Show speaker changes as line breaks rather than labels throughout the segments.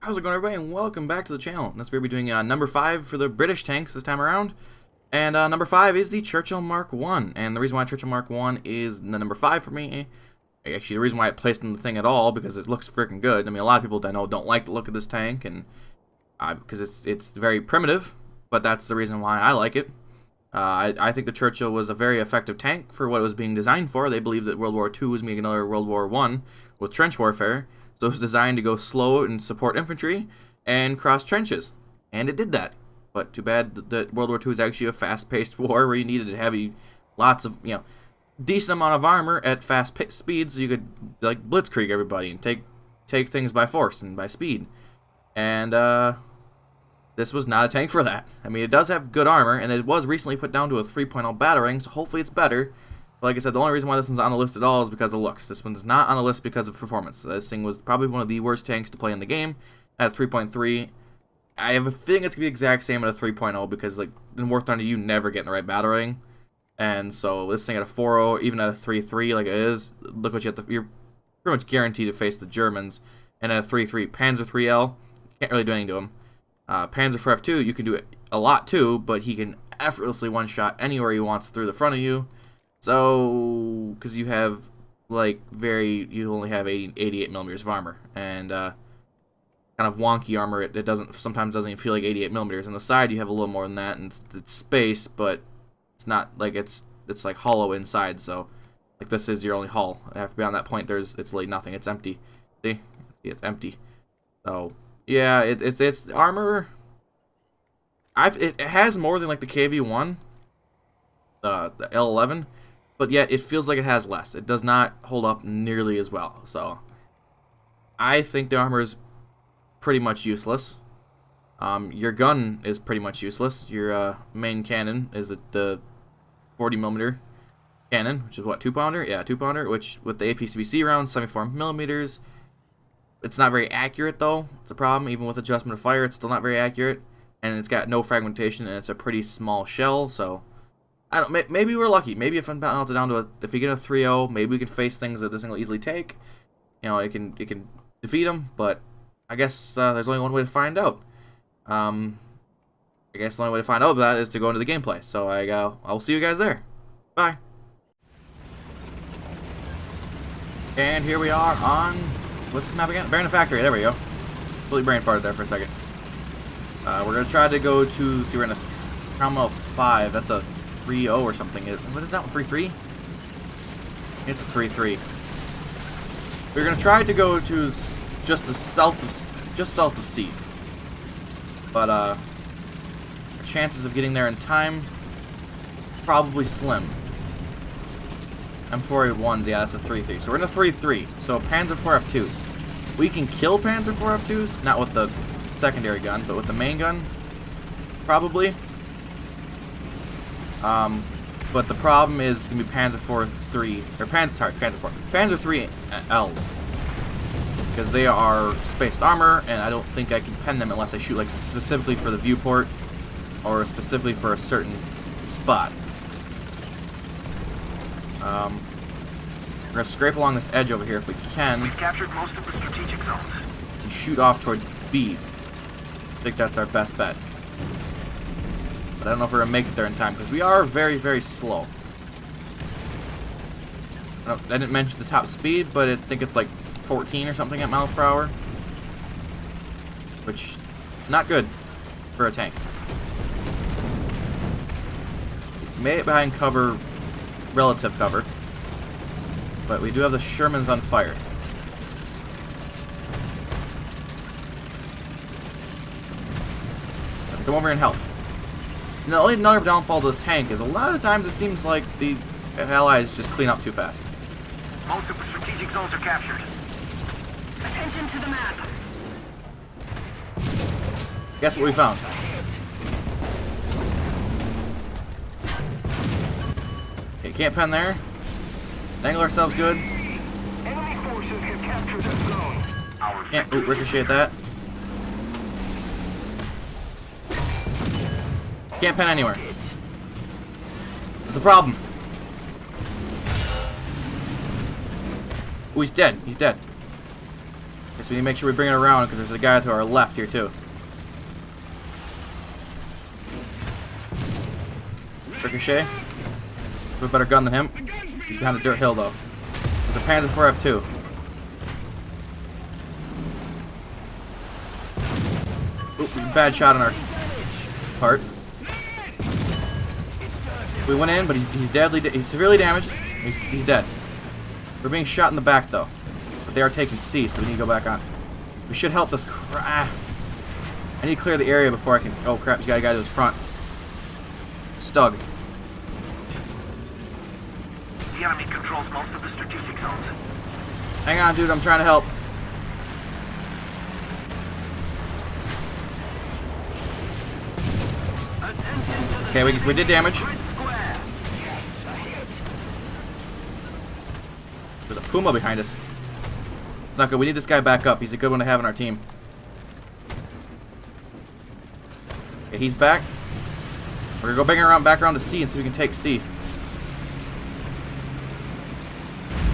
How's it going, everybody, and welcome back to the channel. In this video, we'll be doing number 5 for the British tanks this time around. And number 5 is the Churchill Mark 1. And the reason why Churchill Mark 1 is the number 5 for me, actually the reason why I placed in the thing at all, because it looks freaking good. I mean, a lot of people I know don't like the look of this tank, and because it's very primitive, but that's the reason why I like it. I think the Churchill was a very effective tank for what it was being designed for. They believed that World War II was making another World War I with trench warfare. So it was designed to go slow and support infantry and cross trenches. And it did that. But too bad that World War II is actually a fast-paced war where you needed to have lots of, decent amount of armor at fast speeds so you could, like, blitzkrieg everybody and take things by force and by speed. And, this was not a tank for that. I mean, it does have good armor, and it was recently put down to a 3.0 battering, so hopefully it's better. But like I said, the only reason why this one's on the list at all is because of looks. This one's not on the list because of performance. This thing was probably one of the worst tanks to play in the game at 3.3. I have a feeling it's going to be the exact same at a 3.0 because, like, in War Thunder, you never get in the right battering. And so this thing at a 4.0, even at a 3.3 like it is, look what you have to, you're pretty much guaranteed to face the Germans. And at a 3.3, Panzer 3L, can't really do anything to him. Panzer 4F2, you can do it a lot too, but he can effortlessly one-shot anywhere he wants through the front of you. So, because you have, like, you only have 88 millimeters of armor, and kind of wonky armor. It sometimes doesn't even feel like 88 millimeters. On the side, you have a little more than that, and it's space, but it's not like it's like hollow inside. So, like, this is your only hull. After beyond that point, it's like nothing. It's empty. See, it's empty. So, yeah, it's armor. It has more than like the KV-1, the L11. But yet, it feels like it has less. It does not hold up nearly as well. So, I think the armor is pretty much useless. Your gun is pretty much useless. Your main cannon is the 40mm cannon, which is what, 2-pounder? Yeah, 2-pounder, which with the APCBC rounds, 74 millimeters. It's not very accurate, though. It's a problem. Even with adjustment of fire, it's still not very accurate. And it's got no fragmentation, and it's a pretty small shell, so I don't. Maybe we're lucky. Maybe if I'm balanced it down to if we get a 3.0, maybe we can face things that this thing will easily take. It can defeat them. But I guess there's only one way to find out. I guess the only way to find out about that is to go into the gameplay. So I'll see you guys there. Bye. And here we are on what's this map again? Baron Factory. There we go. Totally brain farted there for a second. We're gonna try to go to. See, we're in a Cromwell 5. That's a 3.0 or something. What is that one? 3.3? It's a 3.3. We're gonna try to go to just south of C. But our chances of getting there in time probably slim. M4A1s, yeah, that's a 3.3. So we're in a 3.3. So Panzer 4F2s. We can kill Panzer 4F2s, not with the secondary gun, but with the main gun, probably. But the problem is going to be Panzer 3Ls, because they are spaced armor, and I don't think I can pen them unless I shoot like specifically for the viewport or specifically for a certain spot. We're going to scrape along this edge over here if we can.
We've captured most of the strategic zones.
And shoot off towards B. I think that's our best bet. But I don't know if we're going to make it there in time, because we are very, very slow. I didn't mention the top speed, but I think it's like 14 or something at miles per hour. Which, not good for a tank. Made it behind cover, relative cover. But we do have the Shermans on fire. Come over here and help. And the only another downfall to this tank is a lot of times it seems like the Allies just clean up too fast.
Most of the strategic zones are captured. Attention to the map.
Guess what we found? Okay, can't pen there. Angle ourselves good.
Enemy forces have captured the zone.
Can't ricochet that. Can't pen anywhere. That's a problem. Oh, he's dead. He's dead. Guess we need to make sure we bring it around because there's a guy to our left here too. Ricochet. We have a better gun than him. He's behind the dirt hill though. There's a Panzer IV F2. Oop, bad shot on our part. We went in, but he's deadly. He's severely damaged. He's dead. We're being shot in the back though, but they are taking C, so we need to go back on. We should help this. I need to clear the area before I can. Oh crap! He's got a guy to his front. Stug.
The enemy controls most of the strategic zones.
Hang on, dude. I'm trying to help. Okay, we did damage. There's a Puma behind us. It's not good. We need this guy back up. He's a good one to have on our team. Okay, he's back. We're gonna go back around to C and see if we can take C.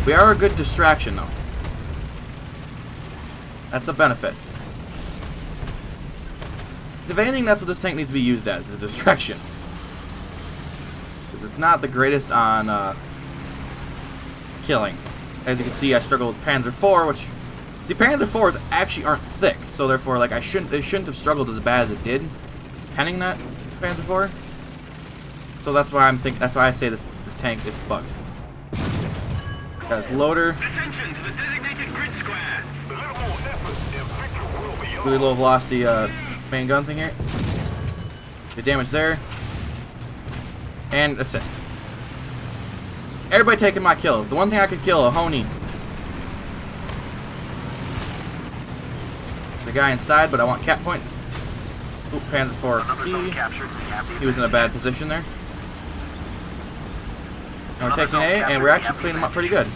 We are a good distraction, though. That's a benefit. If anything, that's what this tank needs to be used as, is a distraction. Because it's not the greatest on killing. As you can see, I struggle with Panzer IV, which... See, Panzer IVs actually aren't thick, so therefore, like, it shouldn't have struggled as bad as it did, penning that Panzer IV. So that's why that's why I say this tank is bugged. Got his loader.
Attention to the designated grid square.
Really low velocity main gun thing here. The damage there. And assist. Everybody taking my kills. The one thing I could kill, a Honey. There's a guy inside, but I want cap points. Oop, Panzer IV C. He was in a bad position there. And we're taking A, and we're actually cleaning them up pretty good.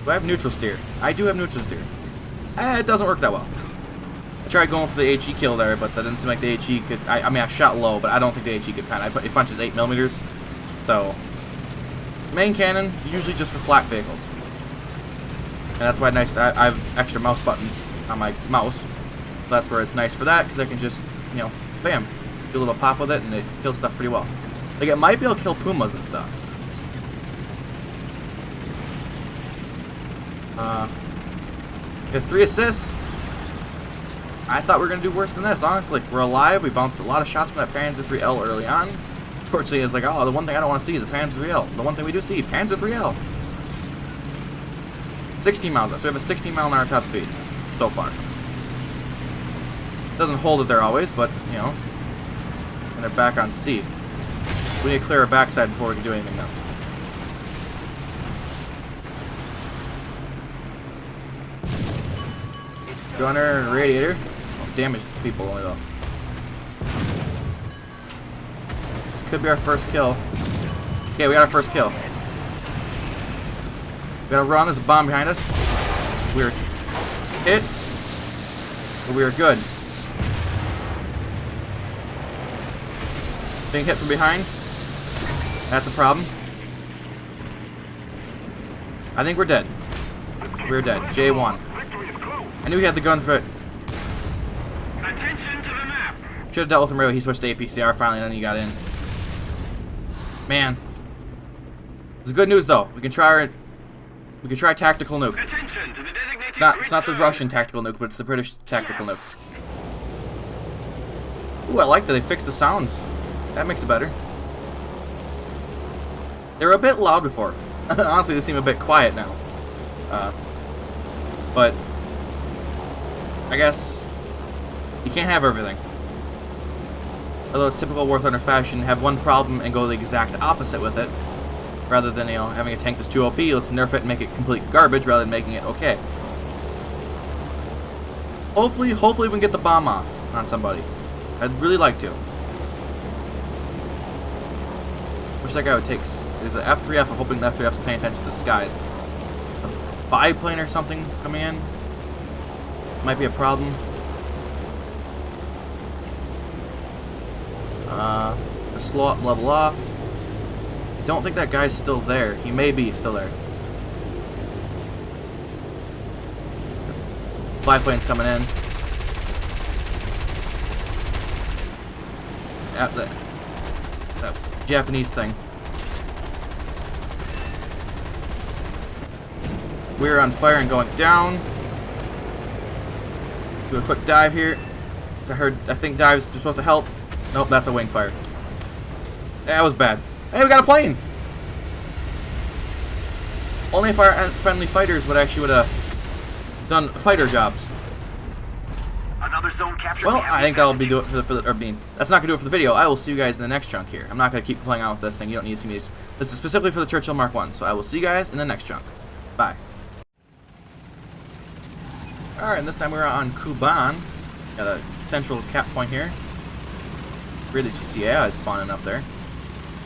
Do I have neutral steer? I do have neutral steer. It doesn't work that well. I tried going for the HE kill there, but that didn't seem like the HE could... I mean, I shot low, but I don't think the HE could pen. It punches 8mm. So, it's main cannon, usually just for flak vehicles. And that's why I have extra mouse buttons on my mouse. That's where it's nice for that, because I can just, you know, bam, do a little pop with it, and it kills stuff pretty well. Like, it might be able to kill Pumas and stuff. We have 3 assists. I thought we were going to do worse than this, honestly. We're alive. We bounced a lot of shots from that Panzer IIIL early on. Fortunately, it's like, oh, the one thing I don't want to see is a Panzer IIIL. The one thing we do see, Panzer IIIL. 16 miles so we have a 16 mile an hour top speed so far. Doesn't hold it there always, but, you know. And they're back on C. We need to clear our backside before we can do anything now. Gunner and radiator. Oh, damaged people only though. This could be our first kill. Okay, we got our first kill. We gotta run. There's a bomb behind us. We're hit, but we are good. Being hit from behind. That's a problem. I think we're dead. We're dead. J1. I knew he had the gun for it.
Attention to the map.
Should have dealt with him earlier. He switched to APCR finally, and then he got in. Man, it's good news though. We can try tactical nuke.
Attention to the designated
It's not the Russian tactical nuke, but it's the British tactical nuke. Ooh, I like that they fixed the sounds. That makes it better. They were a bit loud before. Honestly, they seem a bit quiet now. But I guess you can't have everything. Although it's typical War Thunder fashion, have one problem and go the exact opposite with it. Rather than, you know, having a tank that's too OP, let's nerf it and make it complete garbage rather than making it okay. Hopefully we can get the bomb off on somebody. I'd really like to. Wish that guy would take... There's an F3F. I'm hoping the F3F's paying attention to the skies. A biplane or something coming in. Might be a problem. Let's slow up and level off. I don't think that guy's still there. He may be still there. biplanes coming in. That Japanese thing. We're on fire and going down. Do a quick dive here. I think dives are supposed to help. Nope, that's a wing fire. That was bad. Hey, we got a plane! Only if our friendly fighters would have done fighter jobs.
Another zone captured.
Well, I think that'll be do it for the that's not gonna do it for the video. I will see you guys in the next chunk here. I'm not gonna keep playing on with this thing. You don't need to see me. This is specifically for the Churchill Mark 1, so I will see you guys in the next chunk. Bye. Alright, and this time we're on Kuban. Got a central cap point here. Really just AI spawning up there.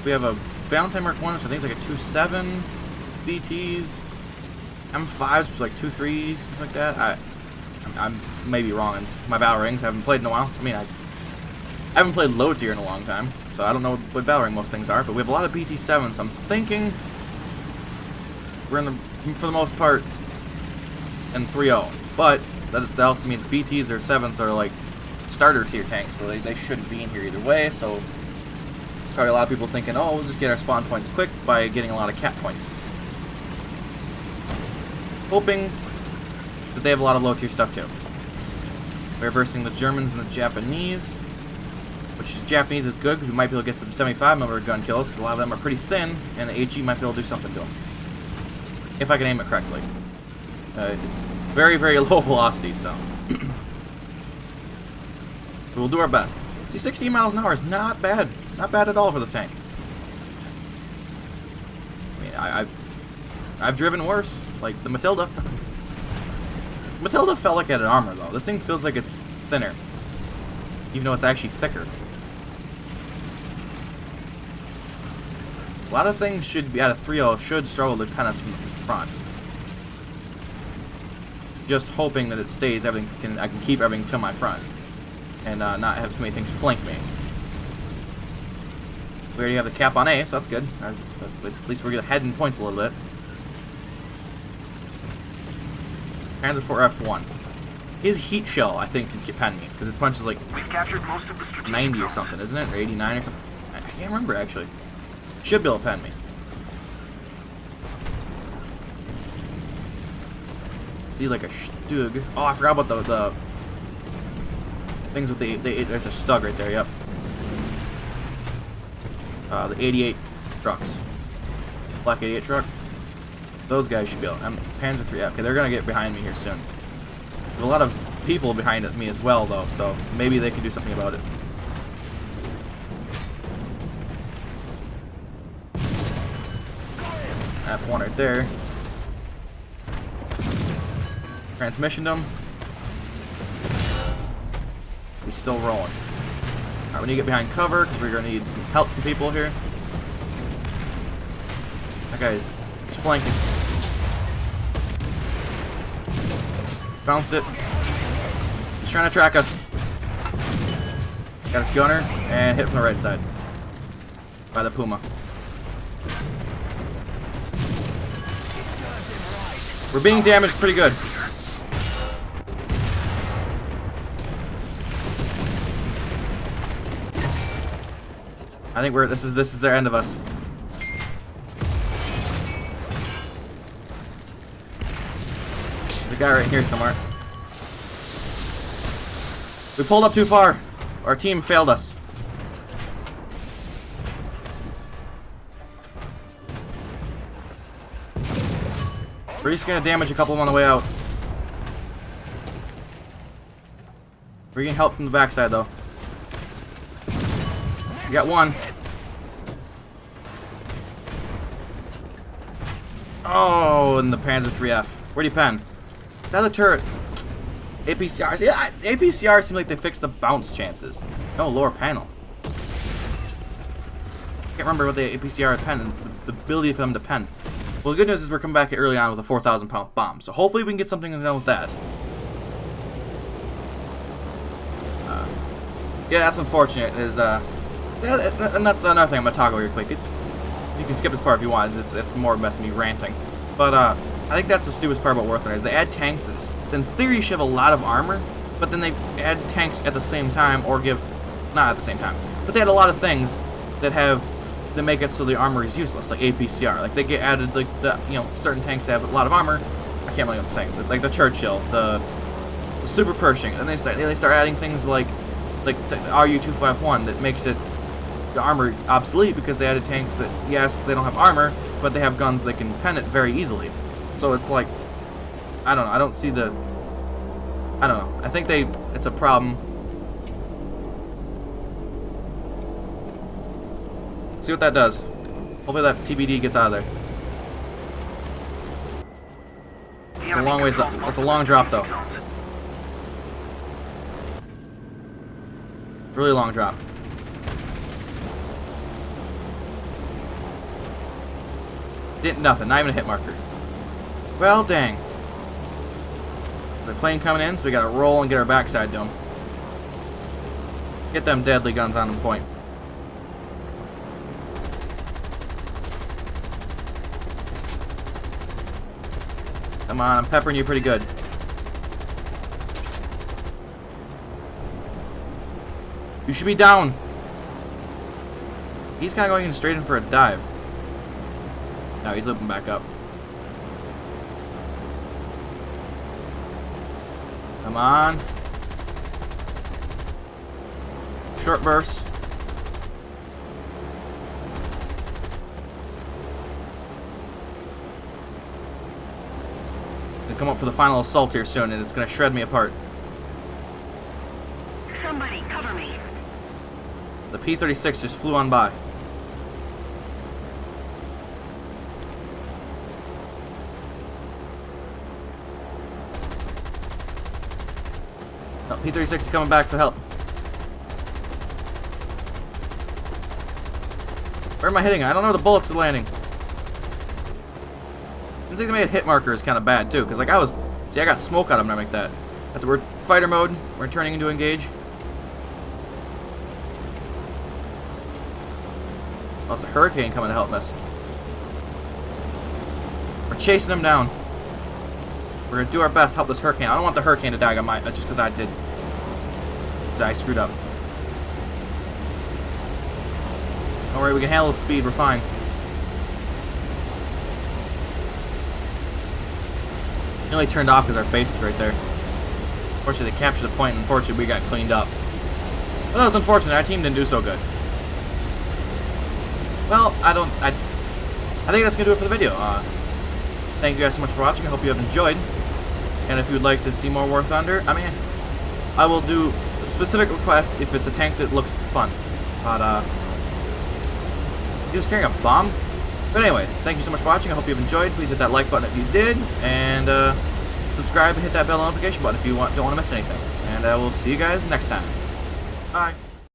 We have a Valentine Mark 1, which I think is like a 2.7 BTs. M5s, which is like 2.3s, things like that. I'm maybe wrong in my battle rings. I haven't played in a while. I mean, I haven't played low tier in a long time, so I don't know what battle ring most things are. But we have a lot of BT7s. So I'm thinking we're in for the most part in 3.0. But that also means BTs or 7s are like starter tier tanks, so they shouldn't be in here either way. So there's probably a lot of people thinking, oh, we'll just get our spawn points quick by getting a lot of cap points. Hoping that they have a lot of low tier stuff too. We're versing the Germans and the Japanese, which is Japanese is good because we might be able to get some 75mm gun kills because a lot of them are pretty thin, and the HE might be able to do something to them if I can aim it correctly. It's very, very low velocity, so we'll do our best. See, 16 miles an hour is not bad. Not bad at all for this tank. I mean, I've driven worse, like the Matilda. Matilda felt like it had armor, though. This thing feels like it's thinner, even though it's actually thicker. A lot of things should be, out of 3.0, should struggle to pen us from the front. Just hoping that it stays, I can keep everything to my front, and not have too many things flank me. We already have the cap on A, so that's good. At least we're heading points a little bit. Panzer IV F1. His heat shell, I think, can pen me, because it punches like
We've captured most of the
90 or something, isn't it? Or 89 or something? I can't remember, actually. Should be able to pen me. See, like a Stug. Oh, I forgot about the things with there's a Stug right there, yep. The 88 trucks. Black 88 truck. Those guys should be able. Panzer III. Okay, they're gonna get behind me here soon. There's a lot of people behind me as well, though, so maybe they can do something about it. F1 right there. Transmissioned them. He's still rolling. Alright, we need to get behind cover because we're gonna need some help from people here. That guy's flanking. Bounced it. He's trying to track us. Got his gunner and hit from the right side by the Puma. We're being damaged pretty good. I think this is their end of us. There's a guy right here somewhere. We pulled up too far. Our team failed us. We're just gonna damage a couple of them on the way out. We're getting help from the backside though. We got one. Oh, and the Panzer IIIF. Where'd he pen? That's a turret. APCRs. Yeah, APCRs seem like they fixed the bounce chances. No, lower panel. Can't remember what the APCR pen and the ability for them to pen. Well, the good news is we're coming back early on with a 4,000-pound bomb, so hopefully we can get something done with that. Yeah, that's unfortunate. Yeah, and that's another thing I'm gonna talk about real quick. You can skip this part if you want. It's more or less me ranting, but I think that's the stupidest part about War Thunder, is they add tanks that, in theory, should have a lot of armor, but then they add tanks at the same time, or give, not at the same time, but they add a lot of things that make it so the armor is useless, like APCR. Like, they get added, like, certain tanks that have a lot of armor. I can't really know what I'm saying. Like the Churchill, the Super Pershing, and they start adding things like the RU-251 that makes the armor obsolete, because they added tanks that, yes, they don't have armor, but they have guns that can pen it very easily. So it's like, I don't know, I don't know. I think it's a problem. See what that does. Hopefully that TBD gets out of there. It's a long ways up. It's a long drop, though. Really long drop. Nothing. Not even a hit marker. Well, dang. There's a plane coming in, so we gotta roll and get our backside to him. Get them deadly guns on point. Come on, I'm peppering you pretty good. You should be down. He's kind of going straight in for a dive. No, he's looping back up. Come on. Short bursts. Gonna come up for the final assault here soon, and it's gonna shred me apart.
Somebody cover me.
The P-36 just flew on by. No, P-36 is coming back for help. Where am I hitting? I don't know where the bullets are landing. Seems like they made a hit marker is kind of bad too, because like I got smoke out of them when I make that. That's we're fighter mode. We're turning into engage. Oh, it's a hurricane coming to help us. We're chasing him down. We're gonna do our best to help this hurricane. I don't want the hurricane to die on my, just because I did. Because I screwed up. Don't worry, we can handle the speed. We're fine. It only turned off because our base is right there. Fortunately, they captured the point, and unfortunately, we got cleaned up. Well, that was unfortunate. Our team didn't do so good. Well, I think that's going to do it for the video. Thank you guys so much for watching. I hope you have enjoyed. And if you would like to see more War Thunder, I will do specific requests if it's a tank that looks fun. But, he was carrying a bomb? But anyways, thank you so much for watching. I hope you've enjoyed. Please hit that like button if you did. And, subscribe and hit that bell notification button if you don't want to miss anything. And we'll see you guys next time. Bye.